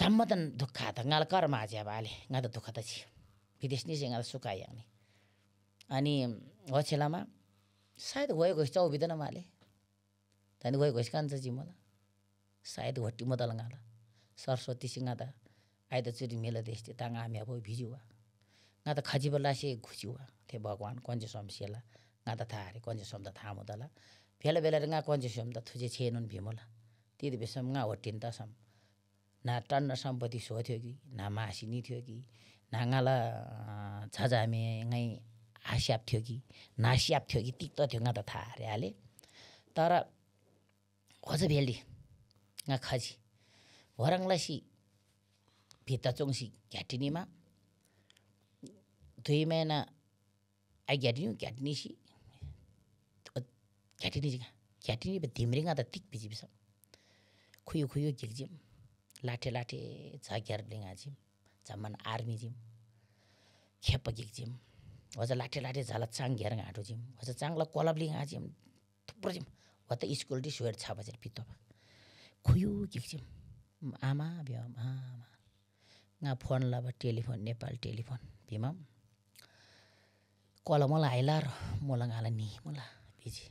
जम्मतन दुःख त गाल कर माझ्या बाले गा त दुःख त छि विदेश नि गा सुकाइ आउने अनि होछेलामा सायद गयो गइस चौबिदन माले तनि गयो गइस कान्छ जी मला सायद होट्टी मदल गाला सरस्वती सिंह त आइ त चुरी मेल देस्ते ताङ आमे अब भिजुवा गा त खजिबला से घुजुवा थे भगवान कन्जे समस्याला गा त थारे कन्जे सम त था मदला बेला बेला गा कन्जे सम त थुजे छेनुन भिमला तिद बेसम गा होट्टिन त सम ना टन्न सम्पत्ति सोथ्यो कि ना मासी नि थियो कि ना गाला झजामे गाई हास्याप थियो कि नास्याप थियो कि तिक त थियो गा त थारे हाले तर अझ भेल्डी गा खजी वरङलासी भित्ता चोङसी घ्याटिनीमा 2 महिना आई घ्याटिनीसी घ्याटिनी धिम्रिङा त तिक बिजिबिस खुयो खुयो घिक्जिम लाठे लाठे झग्यार लिङा जिम जम्मन आर्मी जिम खेप घिक्जिम अझ लाठे लाठे झाला चाङ घेर घाँटो जिम अझ चाङला कलब लिङा जिम थुप्रो जिम व त स्कुल डी स्वेर छ बजेर पितो खुयो घिक्जिम आमा ब्याम आमा गा फोन लब telephone Nepal telephone Bhima call मला आइला र मला गाला नि मला बिजी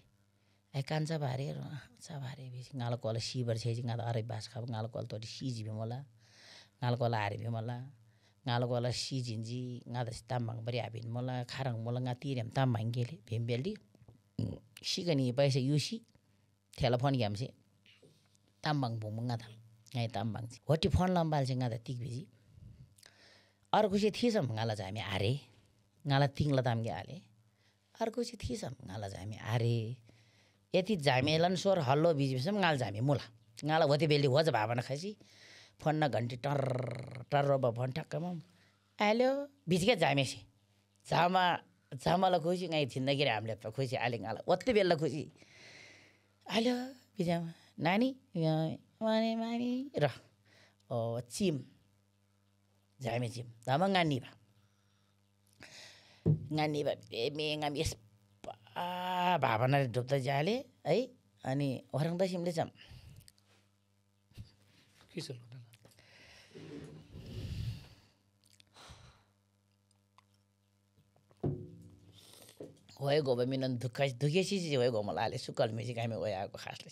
आई कान्छ भारे र चा भारे बिजी गाला कल सिबर छेजी गाला अरे बास खाब गाला कल तोडी सिजी भे मला गाला कल आरे भे मला गाला कल सिजिन्जी गादा ताम्बाङ बरी आबिन मला खारङ मला गा तिरेम ताम्बाङ गेले भेमबेल्डी सिगनी पैसा युसी टेलिफोन ग्यामसे ताम्बाङ भुम गादा गाई ताम्बाङ होटी फोन लम्बाल से गादा तिक बिजी अर्को से थिसम गाला जामे आरे गाला तिङला तामगे आले अर्को से थिसम गाला जामे आरे यति जामेलन स्वर हल्लो बिजिसम गाल जामे मुला गाला होते बेल्दी होज भावना खसी फोन न घन्टी टर टर रब फोन ठक्कम आल्यो बिजके जामेसी जामा जामाला खुसी गाई जिन्दगी रे हामीले त खुसी आले गाला ओते बेला खुसी आल्यो बिजामा नानी माने मानी र ओ चिम जामे चिम दामा गानीबा मेङा यस भावना डुब्दै जाले है अनि वरङदा सिमले चम किसो होय गो मिनन दुखेसी होय गो मलाई सुकल मेजी कामे होय आको खासले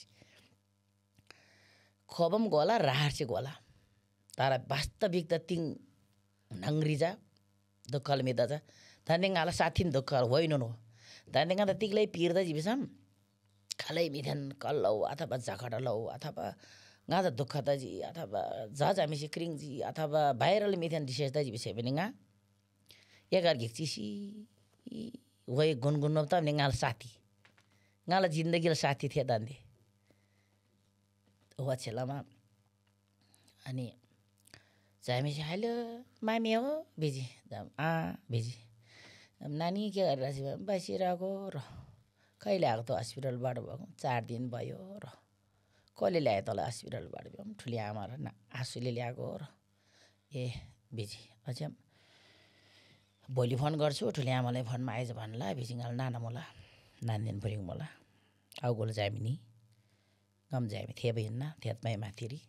खबम गोला राहर गोला तारा वास्तविकता तिङ नंगरिजा दुखल मेदाजा धन्ने गाला साथिन दुखल होइन नो धन्ने गादा तिगलै पिर्दा जिबिसम खालै मिथन कल्लौ अथवा झगडलौ अथवा गादा दुखता जी अथवा झझामिसी क्रिङजी अथवा भाइरल मिथन डिसेसदा जिबिसे पनि गा एगार घिक्चिसी वही गुनगुन त गाला साथी गाला जिन्दगी साथी थिए दान्दे वछेलामा अनि जामेसी हाल्यो मामी हो बिजी बिजी नानी के गरिरहेछ बसिरहेको र कहिले आएको त हस्पिटलबाट भएको 4 दिन भयो र कसले ल्यायो तँलाई हस्पिटलबाट ठुली आमा र आँसुले ल्याएको र ए बिजी अझै भोलि फोन गर्छु ठुली आमालाई फोनमा आइज भन्ला बिजिङाल नाना मला नान्देन फरिङ मला आउगोल जामिनी गम जामी थिए बहिन्ना थिएतमै माथिरी